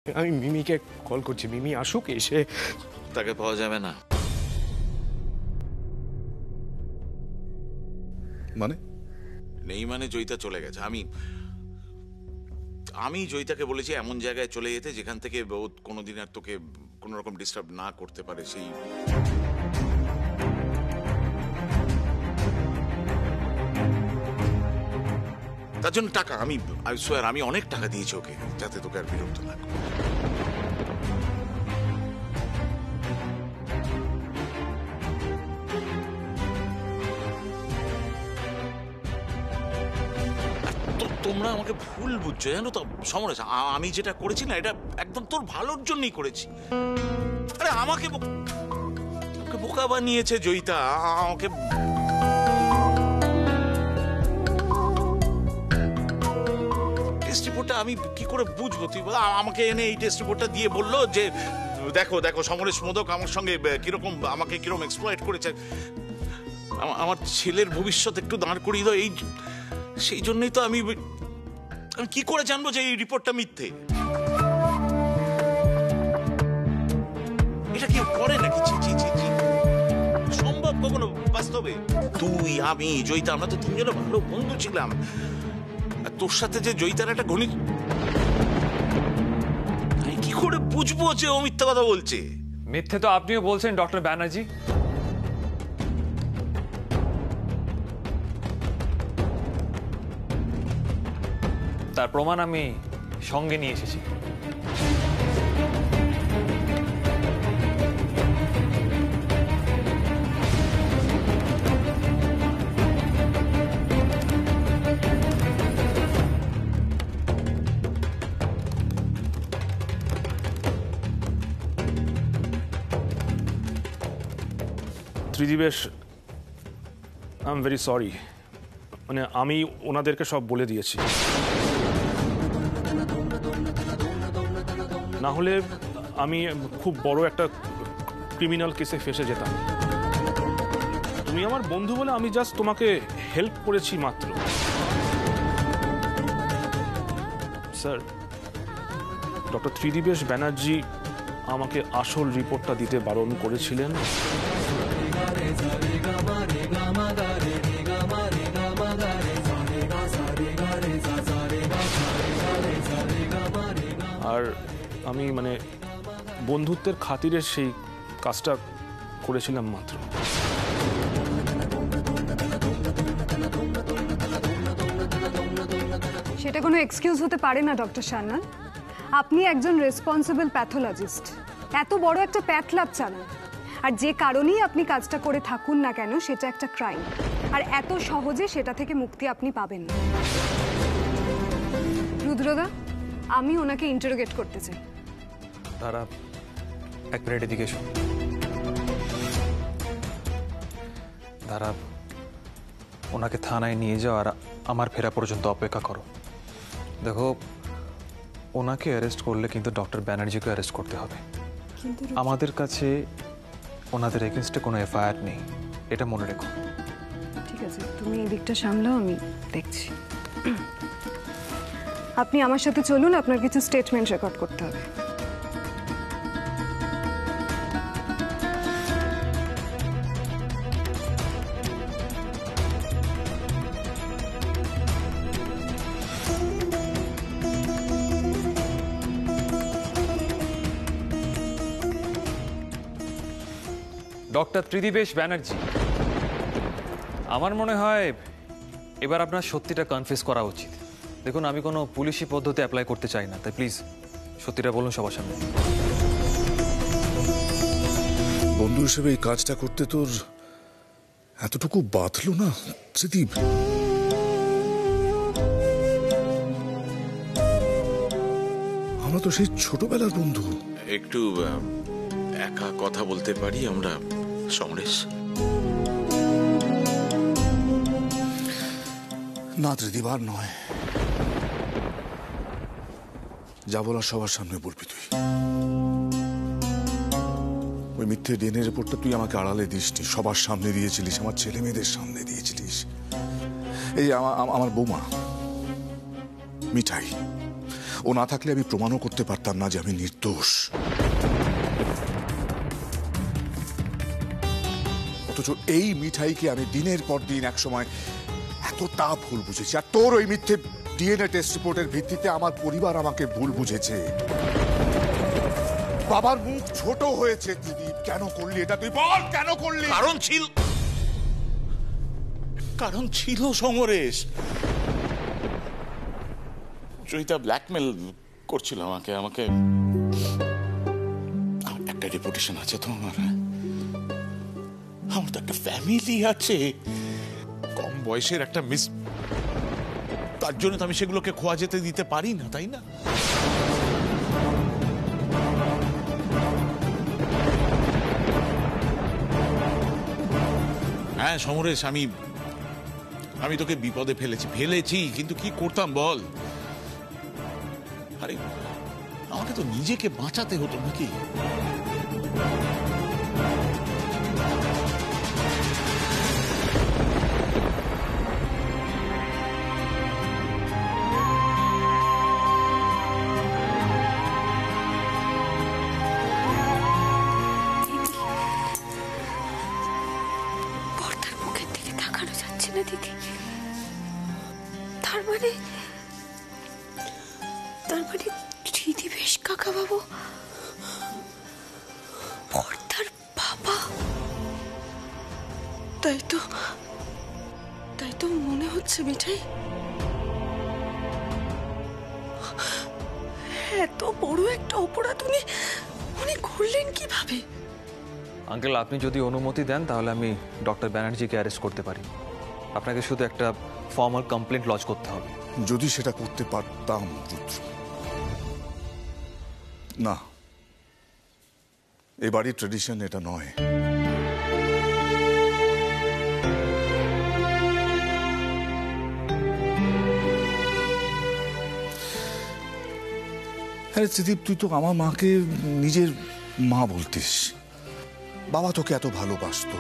আমি মিমিকে কল করছি, মিমি আসুক, এসে তাকে পাওয়া যাবে না। মানে নেই মানে জয়িতা চলে গেছে। আমি জয়িতাকে বলেছি এমন জায়গায় চলে যেতে যেখান থেকে ও কোনোদিন আর তোকে কোনো রকম ডিস্টার্ব না করতে পারে। সেই তার জন্য টাকা আমি অনেক টাকা দিয়েছি ওকে, যাতে তোকে আর বিরক্ত না করে। তোমরা আমাকে ভুল বুঝছো, জানো তো সমরেশ, আমি যেটা করেছি না এটা একদম তোর ভালোর জন্যই করেছি। আরে আমাকে বোকা বানিয়েছে জয়িতা, আমাকে টেস্ট রিপোর্টটা আমি কি করে বুঝবো? তুই বল, আমাকে এনে এই টেস্ট রিপোর্টটা দিয়ে বললো যে দেখো দেখো সমরেশ মোদক আমার সঙ্গে কিরকম আমাকে কিরকম এক্সপ্লয়েট করেছে, আমার ছেলের ভবিষ্যৎ একটু দাঁড় করিয়ে দাও। এই সেই জন্যই তো আমি কি করে জানবো যে এই রিপোর্টটা মিথ্যে? এটা কেউ করে নাকি? সম্ভব কখনো বাস্তবে? তুই, আমি, জয়িতা, আমরা তো তিনজনে ভালো বন্ধু ছিলাম। আর তোর সাথে যে জয়িতার একটা ঘনিষ্ঠ, আমি কি করে বুঝবো যে ও মিথ্যা কথা বলছে? মিথ্যে তো আপনিও বলছেন ডক্টর ব্যানার্জি। তার প্রমাণ আমি সঙ্গে নিয়ে এসেছি। Tridibesh, I am very sorry, মানে আমি ওনাদেরকে সব বলে দিয়েছি। না হলে আমি খুব বড় একটা ক্রিমিনাল কেসে ফেসে যেতাম। তুমি আমার বন্ধু বলে আমি জাস্ট তোমাকে হেল্প করেছি মাত্র। স্যার, ডক্টর ত্রিদিবেশ ব্যানার্জি আমাকে আসল রিপোর্টটা দিতে বারণ করেছিলেন। আর আমি মানে বন্ধুত্বের খাতিরে সেই কাজটা করেছিলাম মাত্র। সেটা কোনো এক্সকিউজ হতে পারে না ডক্টর সান্যাল। আপনি একজন রেসপন্সিবল প্যাথোলজিস্ট, এত বড় একটা প্যাথ ল্যাব চালান, আর যে কারণেই আপনি কাজটা করে থাকুন না কেন সেটা একটা ক্রাইম, আর এত সহজে সেটা থেকে মুক্তি আপনি পাবেন না। রুদ্রদা, আমি ওনাকে ইন্টারোগেট করতে চাই। তারা এক মিনিট এদিকে এসো। তারা ওনাকে থানায় নিয়ে যাও আর আমার ফেরা পর্যন্ত অপেক্ষা করো। দেখো, ওনাকে অ্যারেস্ট করলে কিন্তু ডক্টর ব্যানার্জিকে অ্যারেস্ট করতে হবে। আমাদের কাছে ওনাদের এগেনস্টে কোনো এফআইআর নেই, এটা মনে রেখো। ঠিক আছে, তুমি এই দিকটা সামলাও, আমি দেখছি। আপনি আমার সাথে চলুন, আপনার কিছু স্টেটমেন্ট রেকর্ড করতে হবে। ডক্টর ত্রিদিবেশ ব্যানার্জি, আমার মনে হয় এবার আপনার সত্যিটা কনফেস করা উচিত। দেখুন, আমি কোনো পুলিশি পদ্ধতি অ্যাপ্লাই করতে চাই না, তাই প্লিজ সত্যিটা বলুন সবার সামনে। বন্ধু হিসেবে এই কাজটা করতে তোর এতটুকু বাঁধলো না ত্রিদীপ? আমরা তো সেই ছোটবেলার বন্ধু। একটু একা কথা বলতে পারি আমরা সমরেশ? না ত্রিদীপ, আর নয়। যা বলার সবার সামনে বলবি তুই। ওই মিথ্যে ডিএনএ রিপোর্টটা তুই আমাকে আড়ালে দিসনি, সবার সামনে দিয়েছিলিস, আমার ছেলে মেয়েদের সামনে দিয়েছিলিস। এই আমার বৌমা মিঠাই, ও না থাকলে আমি প্রমাণও করতে পারতাম না যে আমি নির্দোষ। অথচ এই মিঠাইকে আমি দিনের পর দিন একসময় এতটা ভুল বুঝেছি, আর তোর ওই মিথ্যে ডিএনএ টেস্ট রিপোর্টের ভিত্তিতে আমার পরিবার আমাকে ভুল বুঝেছে। বাবার মুখ ছোট হয়েছে। ত্রিদীপ, কেন করলি এটা? তুই বল, কেন করলি? কারণ ছিল সমরেশ। চৈতা ব্ল্যাকমেল করছিল আমাকে। আমাকে একটা রেপুটেশন আছে তো আমার তো একটা ফ্যামিলি আছে, কম বয়সের একটা মিস, তার জন্য তো আমি সেগুলোকে খোয়া যেতে দিতে পারি না, তাই না? হ্যাঁ সমরেশ, আমি তোকে বিপদে ফেলেছি, কিন্তু কি করতাম বল? আরে আমাকে তো নিজেকে বাঁচাতে হতো নাকি? পর্দার মুখের দিকে তাকানো যাচ্ছে না দিদি। তার মানে ত্রিদিবেশ কাকা বাবু পর্দার বাবা। তাই তো মনে হচ্ছে মিঠাই। এত বড় একটা অপরাধ উনি করলেন কিভাবে? আঙ্কেল, আপনি যদি অনুমতি দেন তাহলে আমি ডক্টর ব্যানার্জিকে অ্যারেস্ট করতে পারি। আপনাকে শুধু একটা ফর্মাল কমপ্লেন্ট লজ করতে হবে। যদি সেটা করতে পারতাম রুদ্র। না, এ বাড়ির ট্রেডিশন এটা নয়। হ্যাঁ ত্রিদীপ, তুই তো আমার মাকে নিজের মা বলতিস। বাবা তোকে এত ভালোবাসতো।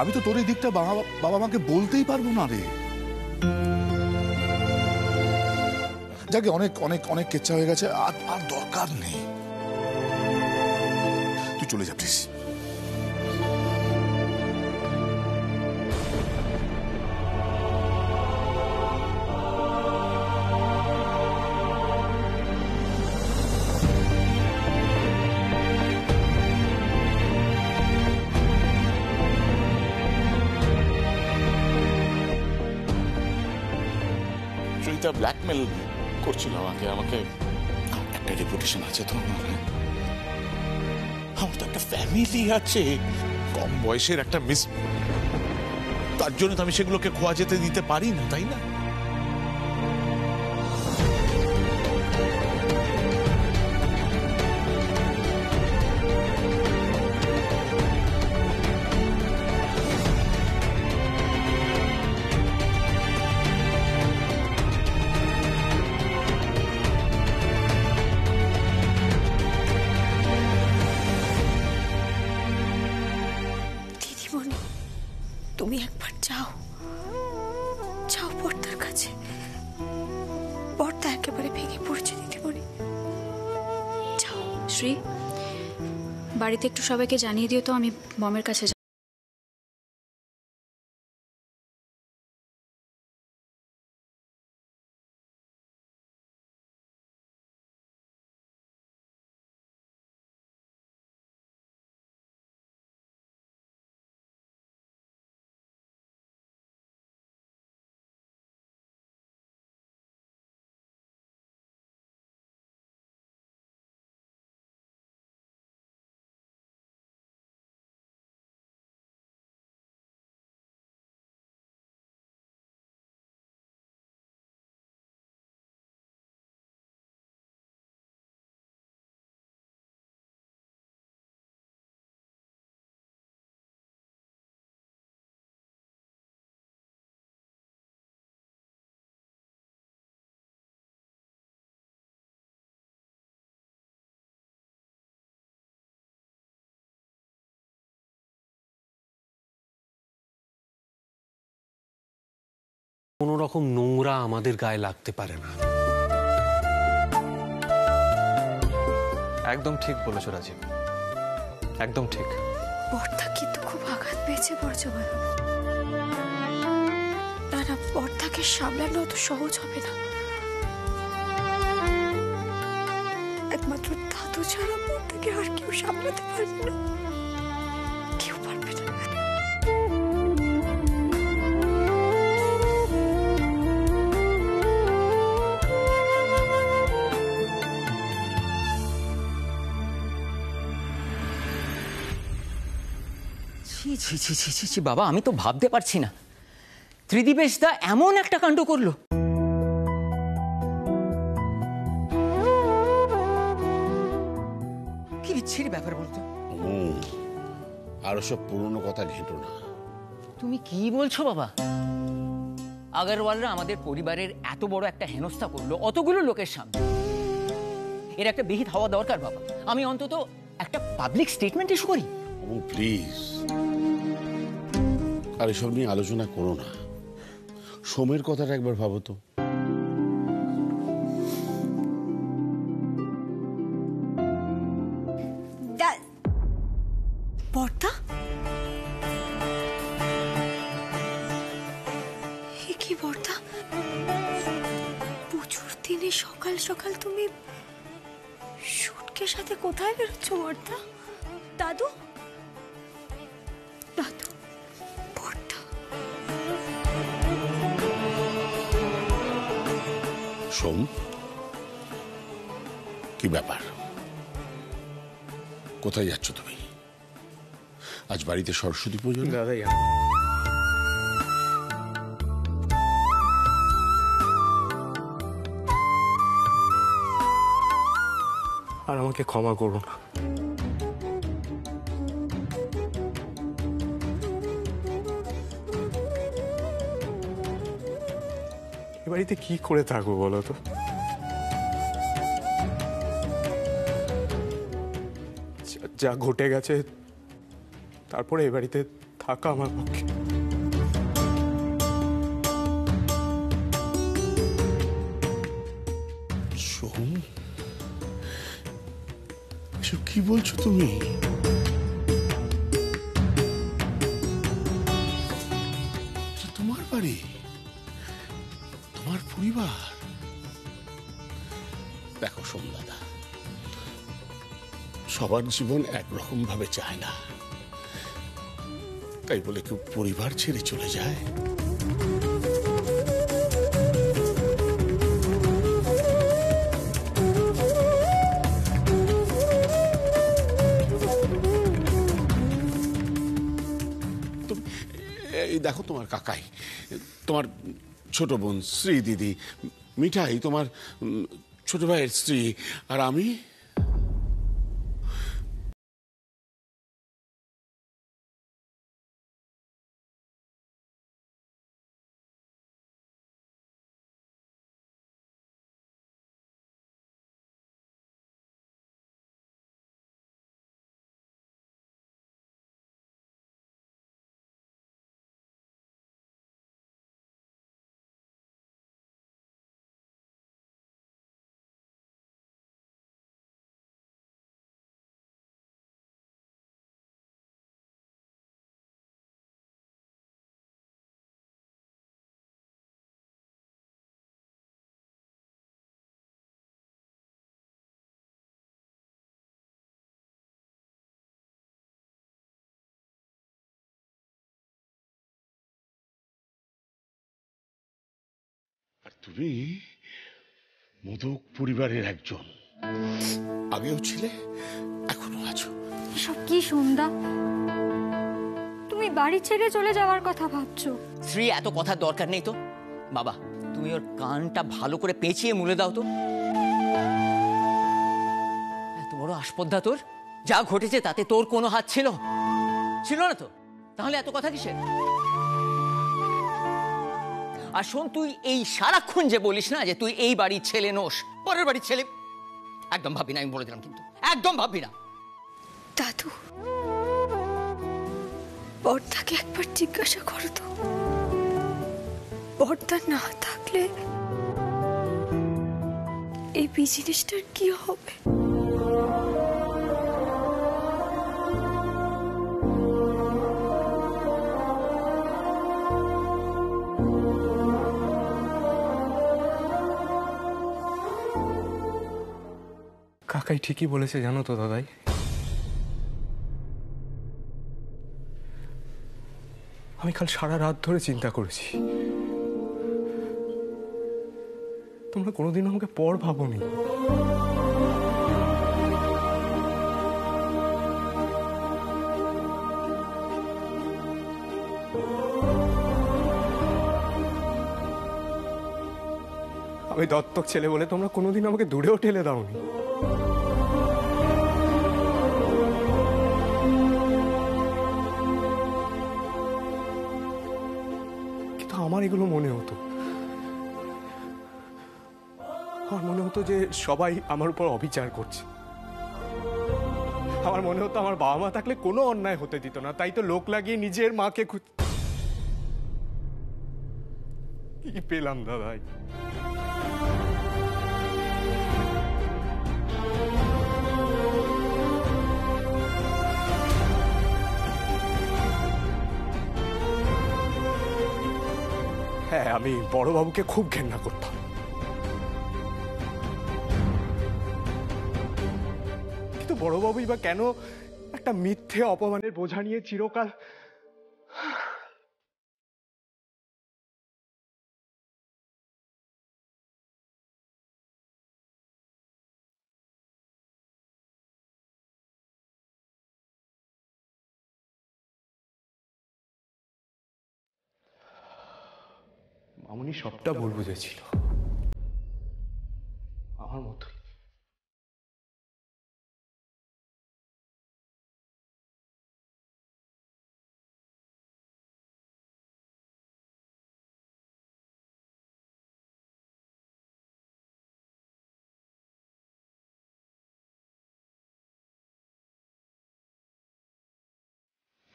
আমি তো তোর এই দিকটা বাবা মাকে বলতেই পারবো না রে। যাকে অনেক অনেক অনেক কেচ্ছা হয়ে গেছে, আর দরকার নেই। তুই চলে যা প্লিজ। চৈতা ব্ল্যাকমেল করছিল আমাকে একটা রেপুটেশন আছে তো আমার তো একটা ফ্যামিলি আছে, কম বয়সের একটা মিস, তার জন্য তো আমি সেগুলোকে খোয়া যেতে দিতে পারি না, তাই না? দিদিমণি, তুমি একবার যাও পর্দার কাছে। পর্দা একেবারে ভেঙে পড়েছে দিদিমণি, যাও। শ্রী, বাড়িতে একটু সবাইকে জানিয়ে দিও তো আমি বমের কাছে কোনো রকম নোংরা আমাদের গায়ে লাগতে পারে না। একদম ঠিক বলেছো রাজীব, একদম ঠিক। বর্দা কিন্তু খুব আঘাত পেয়েছে বর্জবাবু। না না, বর্দাকে সামলানো অত সহজ হবে না। একমাত্র দাদু ছাড়া বর্দাকে আর কেউ সামলাতে পারবে না, কেউ পারবে না। ছি ছি ছি ছি ছি ছি বাবা, আমি তো ভাবতে পারছি না ত্রিদিবেশ দা এমন একটা কাণ্ড করলো। কি বিচ্ছিরি ব্যাপার বলতো। আরো সব পুরনো কথা ঘেঁটো না। তুমি কি বলছো বাবা? আগরওয়ালরা আমাদের পরিবারের এত বড় একটা হেনস্থা করলো অতগুলো লোকের সামনে। এর একটা বিহিত হওয়া দরকার বাবা। আমি অন্তত একটা পাবলিক স্টেটমেন্ট ইস্যু করি। ও প্লিজ, আর এসব নিয়ে আলোচনা করো না। সোমের কথাটা একবার ভাবো তো। বর্দা, কি বর্দা, পুজোর দিনে সকাল সকাল তুমি শুটকের সাথে কোথায় বেরোচ্ছ বর্দা? দাদু, দাদু, বর্দা। সোম, কি ব্যাপার? কোথায় যাচ্ছ তুমি? আজ বাড়িতে সরস্বতী পুজো। দাদা, আর আমাকে ক্ষমা করুন। এ বাড়িতে কি করে থাকবো বলো তো? যা ঘটে গেছে তারপরে এ বাড়িতে থাকা আমার পক্ষে। সোম, এসব কি বলছো তুমি? তোমার বাড়ি, তোমার পরিবার। দেখো সোম দাদা, সবার জীবন একরকম ভাবে চায় না, তাই বলে কেউ পরিবার ছেড়ে চলে যায়? এই দেখো তোমার কাকাই, তোমার ছোট বোন শ্রী দিদি, মিঠাই তোমার ছোট ভাইয়ের স্ত্রী, আর আমি। আর তুমি মোদক পরিবারের একজন, আগেও ছিলে, এখনো আছো। এসব কি সন্ধ্যা? তুমি বাড়ি ছেড়ে চলে যাওয়ার কথা ভাবছো? শ্রী, এত কথার দরকার নেই তো। বাবা, তুমি ওর কানটা ভালো করে পেঁচিয়ে মুলে দাও তো। এত বড় আসপদ্ধা তোর? যা ঘটেছে তাতে তোর কোনো হাত ছিল? ছিল না তো, তাহলে এত কথা কিসের? আর শোন, তুই এই সারাক্ষণ যে বলিস না যে তুই এই বাড়ির ছেলে নোস, পরের বাড়ির ছেলে, একদম ভাববি না, আমি বলে দিলাম, কিন্তু একদম ভাববি না। দাদু, বর্দাকে একবার জিজ্ঞাসা করো তো, বর্দা না থাকলে এই বিজনেসটার কি হবে? কাকাই ঠিকই বলেছে জানো তো দাদাই। আমি কাল সারা রাত ধরে চিন্তা করেছি, তোমরা কোনোদিন আমাকে পর ভাবোনি। আমি দত্তক ছেলে বলে তোমরা কোনোদিন আমাকে দূরেও ঠেলে দাওনি। কিন্তু আমার এগুলো মনে হতো, আমার মনে হতো যে সবাই আমার উপর অবিচার করছে। আমার মনে হতো আমার বাবা মা থাকলে কোনো অন্যায় হতে দিত না, তাই তো লোক লাগিয়ে নিজের মাকে কি পেলাম দাদাই? হ্যাঁ, আমি বড়বাবুকে খুব ঘেন্না করতাম, কিন্তু বড়বাবুই বা কেন একটা মিথ্যে অপমানের বোঝা নিয়ে চিরকাল মামুনি সবটা ভুল বুঝেছিল, আমার মতোই।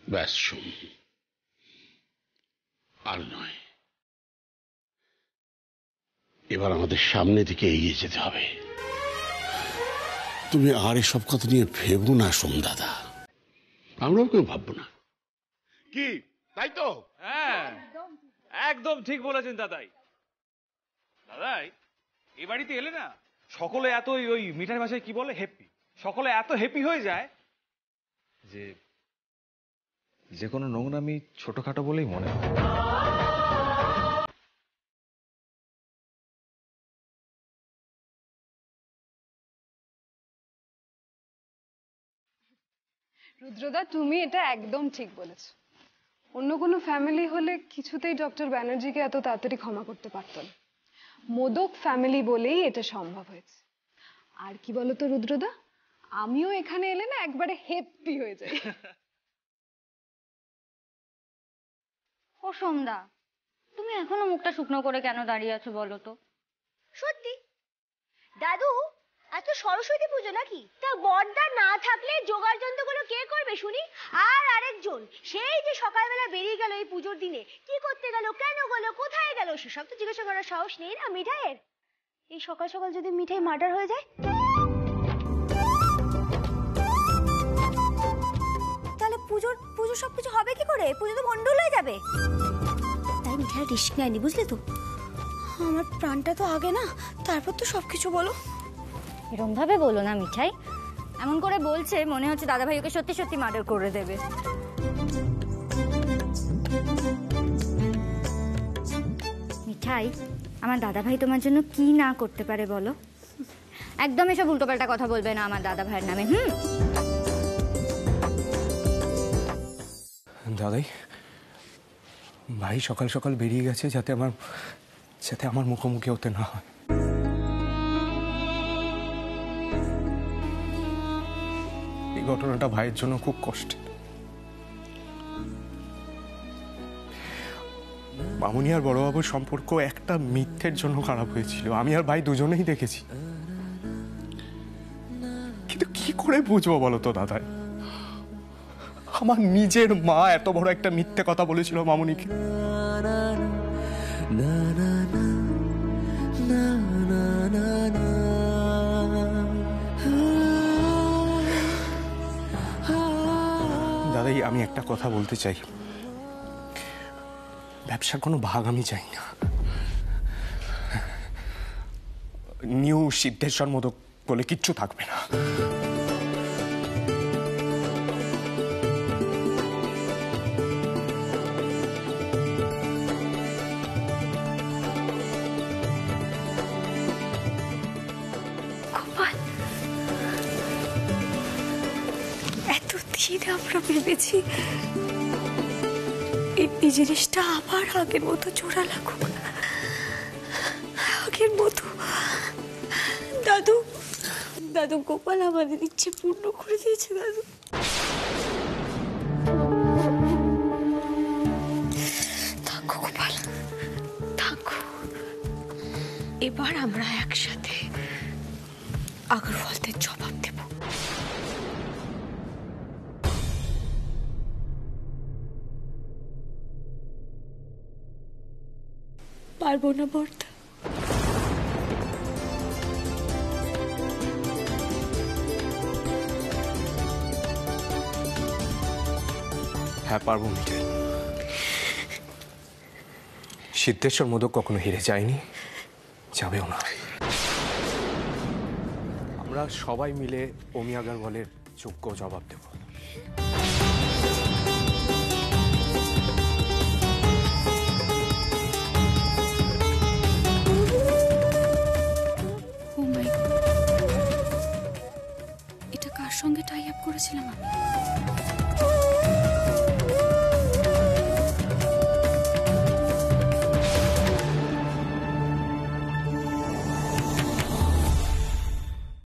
ব্যাস শোন, আর নয়, এবার আমাদের সামনে দিকে এগিয়ে যেতে হবে। তুমি আর এসব কথা নিয়ে ভেবো না সোম দাদা, আমরাও কেউ ভাববো না। কি তাই তো? হ্যাঁ, একদম ঠিক বলেছেন দাদাই। দাদাই, এই বাড়িতে এলে না সকলে এত ওই মিঠাই ভাষায় কি বলে, হ্যাপি। সকলে এত হ্যাপি হয়ে যায় যে যে কোনো নোংরামি ছোটখাটো বলেই মনে হয়। রুদ্রদা, তুমি এটা একদম ঠিক বলেছ। অন্য কোনো ফ্যামিলি হলে কিছুতেই ডক্টর ব্যানার্জিকে এত তাড়াতাড়ি ক্ষমা করতে পারত না। মোদক ফ্যামিলি বলেই এটা সম্ভব হয়েছে। আর কি বলতো রুদ্রদা, আমিও এখানে এলে না একবারে হ্যাপি হয়ে যাই। ও সোমদা, তুমি এখনো মুখটা শুকনো করে কেন দাঁড়িয়ে আছো বলো তো? সত্যি দাদু, আজ তো সরস্বতী পুজো নাকি? তা বড়দা না থাকলে জোগাড় যন্ত্রগুলো কে করবে শুনি? আর আরেকজন সেই যে সকালবেলা বেরিয়ে গেল এই পুজোর দিনে, কি করতে গেল, কেন গেল, কোথায় গেল, সেসব তো জিজ্ঞাসা করার সাহস নেই না মিঠাইয়ের। এই সকাল সকাল যদি মিঠাই মার্ডার হয়ে যায়, তাহলে পুজোর সবকিছু হবে কি করে? পুজো তো ভণ্ডুল হয়ে যাবে। তাই মিঠাই রিস্ক নেয়নি, বুঝলে তো? আমার প্রাণটা তো আগে না, তারপর তো সবকিছু বলো। এরম ভাবে বলো না মিঠাই, এমন করে বলছে মনে হচ্ছে দাদাভাই ওকে সত্যি সত্যি মার্ডার করে দেবে। মিঠাই, আমার দাদাভাই তোমার জন্য কি না করতে পারে বলো? একদম এসব উল্টোপাল্টা কথা বলবে না আমার দাদাভাইয়ের নামে। দাদাই, ভাই সকাল সকাল বেরিয়ে গেছে যাতে আমার মুখোমুখি হতে না হয়। এই ঘটনাটা ভাইয়ের জন্য খুব কষ্টের। মামুনি আর বড়বাবুর সম্পর্ক একটা মিথ্যের জন্য খারাপ হয়েছিল, আমি আর ভাই দুজনেই দেখেছি। কিন্তু কি করে বুঝবো বলো তো দাদাই, আমার নিজের মা এত বড় একটা মিথ্যে কথা বলেছিল মামুনিকে। দাদাই, আমি একটা কথা বলতে চাই, ব্যবসার কোনো ভাগ আমি চাই না। নিউ সিদ্ধেশ্বর মোদক বলে কিচ্ছু থাকবে না। গোপাল, এতদিন আমরা ভেবেছি এই জিনিসটা আবার আগের মতো জোড়া লাগুক, আগের মতো। দাদু, দাদু, গোপাল আমাদের ইচ্ছে পূর্ণ করে দিয়েছে। দাদু, থাকো গোপাল, থাকো। এবার আমরা একসাথে আগরওয়ালদের জবাব দেব। পারবো না বর্দা। হ্যাঁ পারবো মিঠাই। সিদ্ধেশ্বর মোদক কখনো হেরে যায়নি, যাবেও না। আমরা সবাই মিলে অমি আগরওয়ালের যোগ্য জবাব দেব। ও মাই গড, এটা কার সঙ্গে টাই আপ করেছিলাম আমি?